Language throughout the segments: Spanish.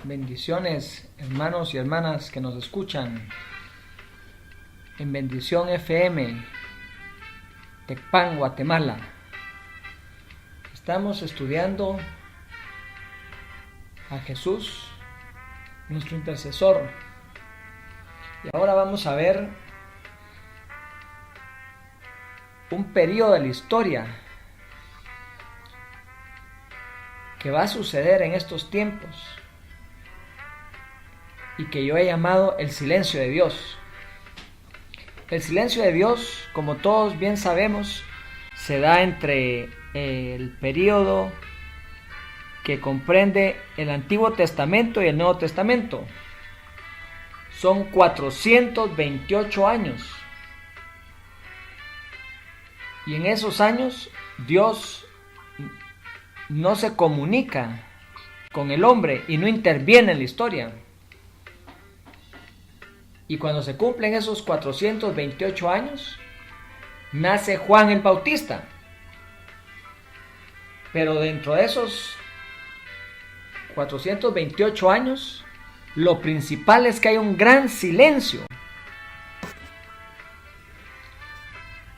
Bendiciones, hermanos y hermanas que nos escuchan en Bendición FM, Tecpan, Guatemala. Estamos estudiando a Jesús, nuestro intercesor. Y ahora vamos a ver un periodo de la historia que va a suceder en estos tiempos y que yo he llamado el silencio de Dios. El silencio de Dios, como todos bien sabemos, se da entre el periodo que comprende el Antiguo Testamento y el Nuevo Testamento. Son 428 años. Y en esos años Dios no se comunica con el hombre y no interviene en la historia. Y cuando se cumplen esos 428 años, nace Juan el Bautista. Pero dentro de esos 428 años, lo principal es que hay un gran silencio.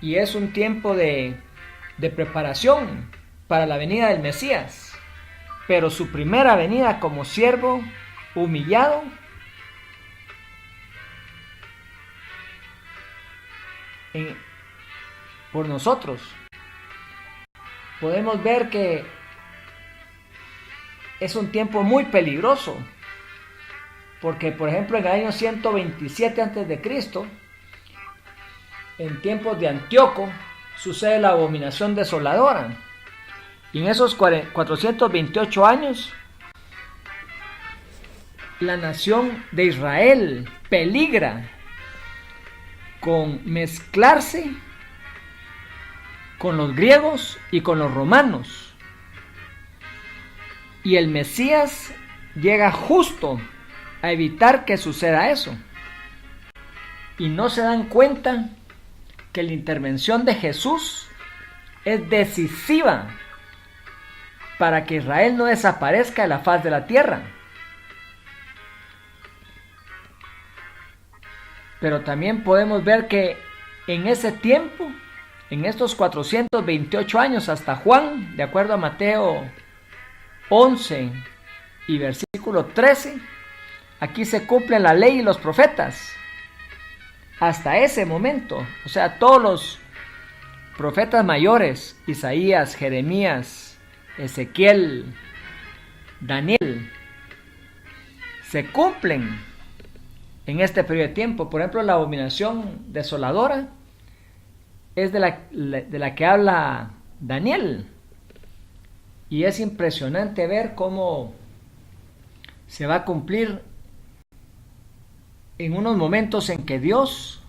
Y es un tiempo de preparación para la venida del Mesías. Pero su primera venida como siervo humillado por nosotros. Podemos ver que es un tiempo muy peligroso, porque por ejemplo en el año 127 a.C., en tiempos de Antíoco, sucede la abominación desoladora, y en esos 428 años la nación de Israel peligra con mezclarse con los griegos y con los romanos. Y el Mesías llega justo a evitar que suceda eso. Y no se dan cuenta que la intervención de Jesús es decisiva para que Israel no desaparezca de la faz de la tierra. Pero también podemos ver que en ese tiempo, en estos 428 años hasta Juan, de acuerdo a Mateo 11 y versículo 13, aquí se cumple la ley y los profetas. Hasta ese momento, o sea, todos los profetas mayores, Isaías, Jeremías, Ezequiel, Daniel, se cumplen en este periodo de tiempo. Por ejemplo, la abominación desoladora es de la que habla Daniel. Y es impresionante ver cómo se va a cumplir en unos momentos en que Dios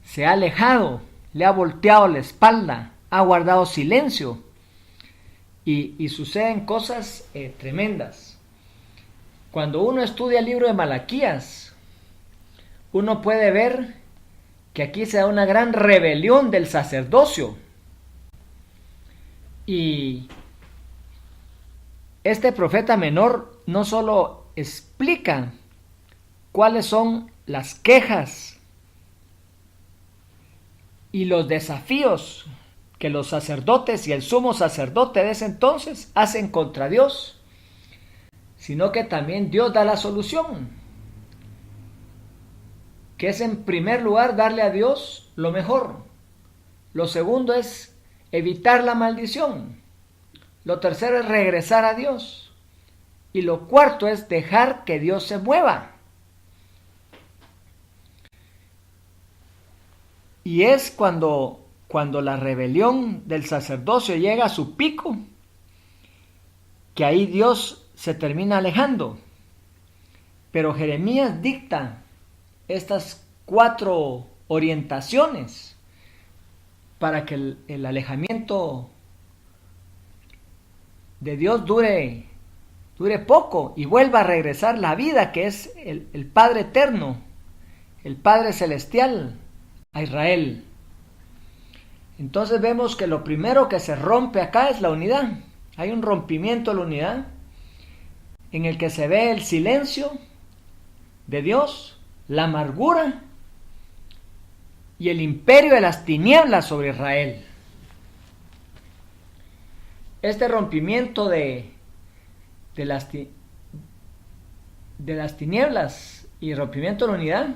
se ha alejado, le ha volteado la espalda, ha guardado silencio. Y suceden cosas tremendas. Cuando uno estudia el libro de Malaquías, uno puede ver que aquí se da una gran rebelión del sacerdocio. Y este profeta menor no solo explica cuáles son las quejas y los desafíos que los sacerdotes y el sumo sacerdote de ese entonces hacen contra Dios, sino que también Dios da la solución, que es en primer lugar darle a Dios lo mejor. Lo segundo es evitar la maldición. Lo tercero es regresar a Dios. Y lo cuarto es dejar que Dios se mueva. Y es cuando la rebelión del sacerdocio llega a su pico, que ahí Dios se termina alejando. Pero Jeremías dicta estas 4 orientaciones para que el alejamiento de Dios dure poco y vuelva a regresar la vida que es el Padre eterno, el Padre celestial, a Israel. Entonces vemos que lo primero que se rompe acá es la unidad. Hay un rompimiento de la unidad en el que se ve el silencio de Dios, la amargura y el imperio de las tinieblas sobre Israel. Este rompimiento de las tinieblas y rompimiento de la unidad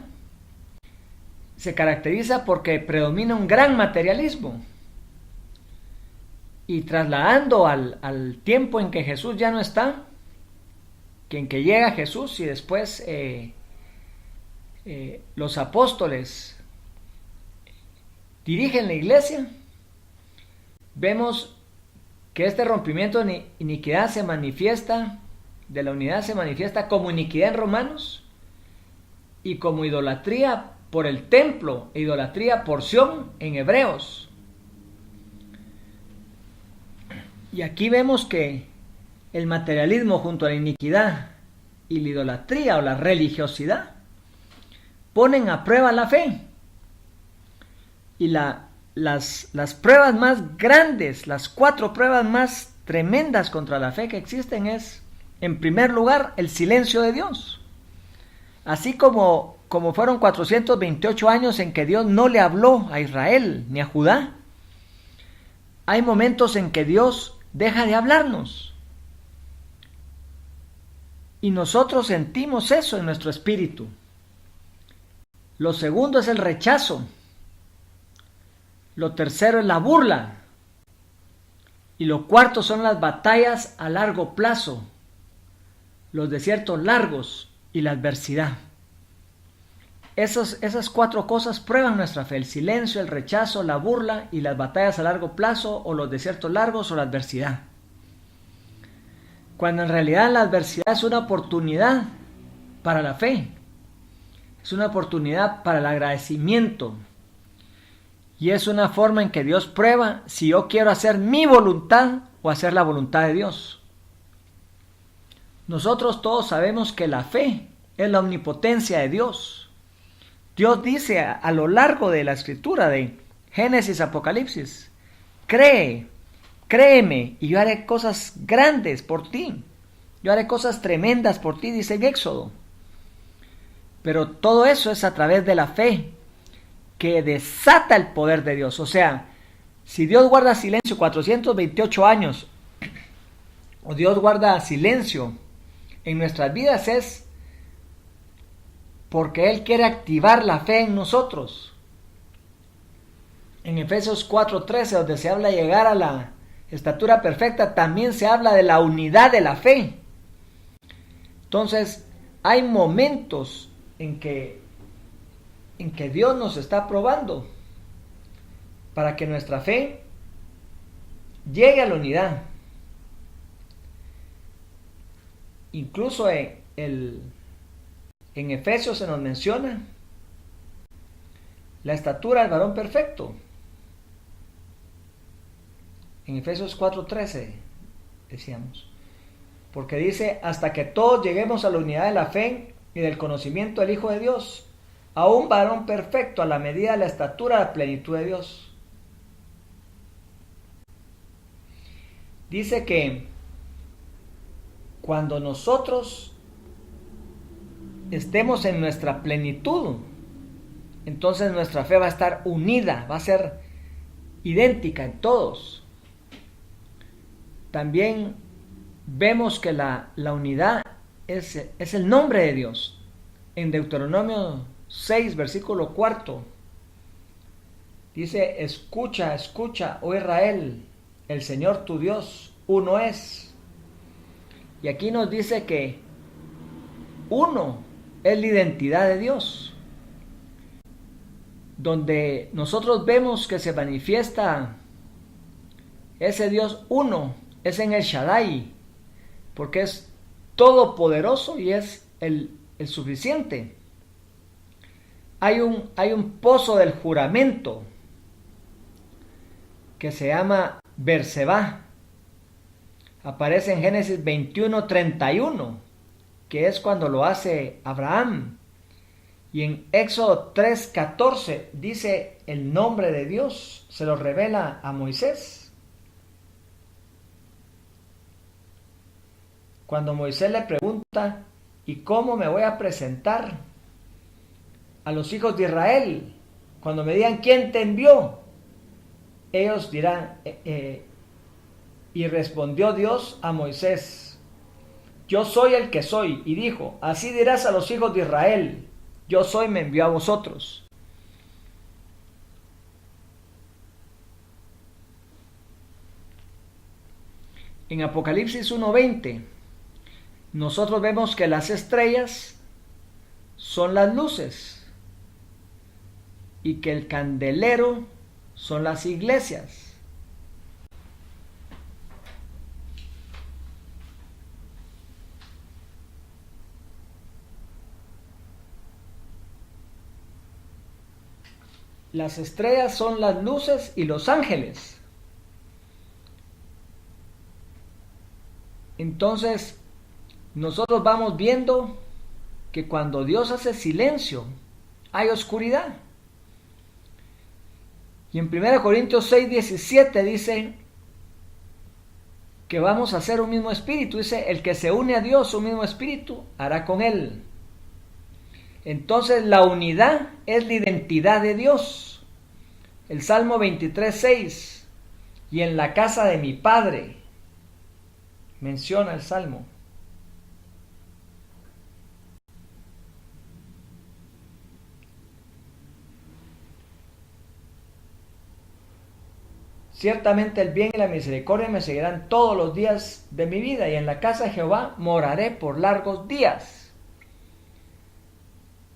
se caracteriza porque predomina un gran materialismo. Y trasladando al tiempo en que Jesús ya no está, en que llega Jesús y después los apóstoles dirigen la iglesia, vemos que este rompimiento de iniquidad se manifiesta, de la unidad se manifiesta como iniquidad en Romanos y como idolatría por el templo e idolatría porción en Hebreos. Y aquí vemos que el materialismo junto a la iniquidad y la idolatría o la religiosidad ponen a prueba la fe. Y las pruebas más grandes, las 4 pruebas más tremendas contra la fe que existen es, en primer lugar, el silencio de Dios. Así como fueron 428 años en que Dios no le habló a Israel ni a Judá, hay momentos en que Dios deja de hablarnos. Y nosotros sentimos eso en nuestro espíritu. Lo segundo es el rechazo. Lo tercero es la burla. Y lo cuarto son las batallas a largo plazo, los desiertos largos y la adversidad. Esas 4 cosas prueban nuestra fe: el silencio, el rechazo, la burla y las batallas a largo plazo, o los desiertos largos, o la adversidad. Cuando en realidad la adversidad es una oportunidad para la fe, es una oportunidad para el agradecimiento, y es una forma en que Dios prueba si yo quiero hacer mi voluntad o hacer la voluntad de Dios. Nosotros todos sabemos que la fe es la omnipotencia de Dios. Dios dice a lo largo de la escritura, de Génesis, Apocalipsis: créeme, y yo haré cosas grandes por ti. Yo haré cosas tremendas por ti, dice en Éxodo. Pero todo eso es a través de la fe, que desata el poder de Dios. O sea, si Dios guarda silencio 428 años, o Dios guarda silencio en nuestras vidas, es porque Él quiere activar la fe en nosotros. En Efesios 4:13, donde se habla de llegar a la estatura perfecta, también se habla de la unidad de la fe. Entonces, hay momentos en que Dios nos está probando para que nuestra fe llegue a la unidad. Incluso en Efesios se nos menciona la estatura del varón perfecto. En Efesios 4:13 decíamos, porque dice: hasta que todos lleguemos a la unidad de la fe y del conocimiento del Hijo de Dios, a un varón perfecto, a la medida de la estatura de la plenitud de Dios. Dice que cuando nosotros estemos en nuestra plenitud, entonces nuestra fe va a estar unida, va a ser idéntica en todos. También vemos que la unidad es el nombre de Dios. En Deuteronomio 6, versículo 4, dice: escucha, oh Israel, el Señor tu Dios, uno es. Y aquí nos dice que uno es la identidad de Dios, donde nosotros vemos que se manifiesta ese Dios uno, es en el Shaddai, porque es todopoderoso y es el suficiente. Hay un pozo del juramento que se llama Berseba. Aparece en Génesis 21:31, que es cuando lo hace Abraham. Y en Éxodo 3:14 dice el nombre de Dios, se lo revela a Moisés. Cuando Moisés le pregunta, ¿y cómo me voy a presentar a los hijos de Israel? Cuando me digan, ¿quién te envió? Ellos dirán, y respondió Dios a Moisés, yo soy el que soy. Y dijo, así dirás a los hijos de Israel, yo soy, me envió a vosotros. En Apocalipsis 1:20, nosotros vemos que las estrellas son las luces y que el candelero son las iglesias. Las estrellas son las luces y los ángeles. Entonces, nosotros vamos viendo que cuando Dios hace silencio, hay oscuridad. Y en 1 Corintios 6:17 dice que vamos a ser un mismo espíritu. Dice, el que se une a Dios, un mismo espíritu, hará con él. Entonces la unidad es la identidad de Dios. El Salmo 23:6, y en la casa de mi Padre, menciona el Salmo. Ciertamente el bien y la misericordia me seguirán todos los días de mi vida, y en la casa de Jehová moraré por largos días.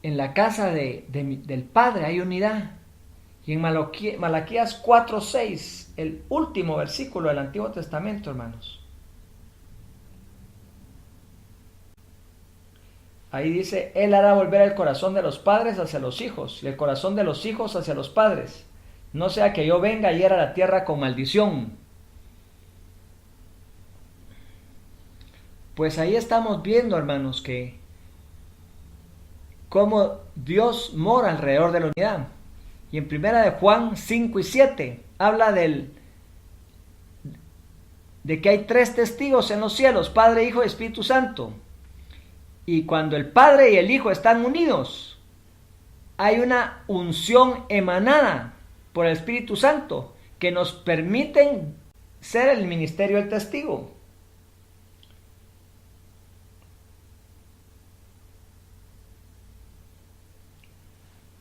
En la casa del Padre hay unidad. Y en Malaquías 4:6, el último versículo del Antiguo Testamento, hermanos. Ahí dice, Él hará volver el corazón de los padres hacia los hijos, y el corazón de los hijos hacia los padres. No sea que yo venga y hiera la tierra con maldición. Pues ahí estamos viendo, hermanos, que cómo Dios mora alrededor de la unidad. Y en 1 de Juan 5:7 habla de que hay 3 testigos en los cielos, Padre, Hijo y Espíritu Santo. Y cuando el Padre y el Hijo están unidos, hay una unción emanada por el Espíritu Santo que nos permiten ser el ministerio del testigo.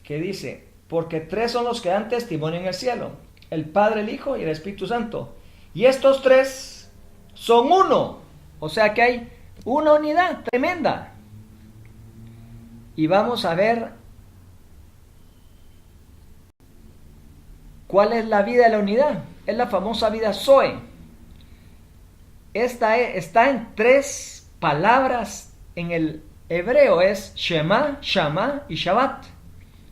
Que dice, porque 3 son los que dan testimonio en el cielo, el Padre, el Hijo y el Espíritu Santo. Y estos 3 son uno. O sea que hay una unidad tremenda. Y vamos a ver cuál es la vida de la unidad. Es la famosa vida Zoe. Esta está en 3 palabras en el hebreo. Es Shema, Shama y Shabbat.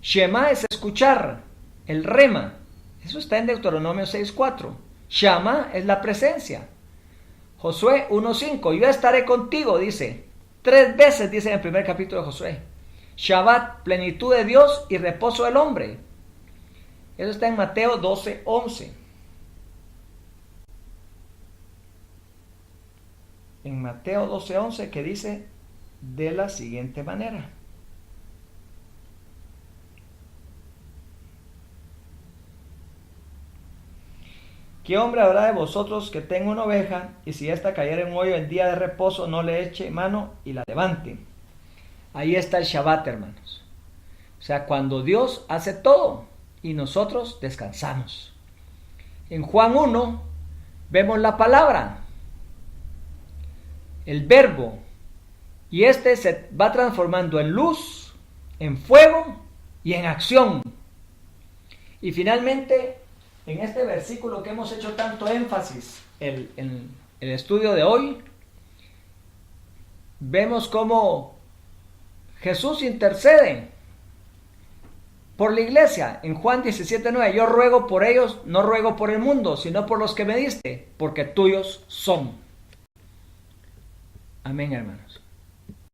Shema es escuchar, el rema. Eso está en Deuteronomio 6:4. Shama es la presencia. Josué 1:5. Yo estaré contigo, dice. 3 veces dice en el primer capítulo de Josué. Shabbat, plenitud de Dios y reposo del hombre. Eso está en Mateo 12:11. En Mateo 12:11 que dice de la siguiente manera. ¿Qué hombre habrá de vosotros que tenga una oveja, y si ésta cayera en un hoyo en día de reposo, no le eche mano y la levante? Ahí está el Shabbat, hermanos. O sea, cuando Dios hace todo y nosotros descansamos. En Juan 1 vemos la palabra, el verbo, y este se va transformando en luz, en fuego y en acción. Y finalmente, en este versículo que hemos hecho tanto énfasis en el estudio de hoy, vemos cómo Jesús intercede por la iglesia. En Juan 17:9, yo ruego por ellos, no ruego por el mundo, sino por los que me diste, porque tuyos son. Amén, hermanos.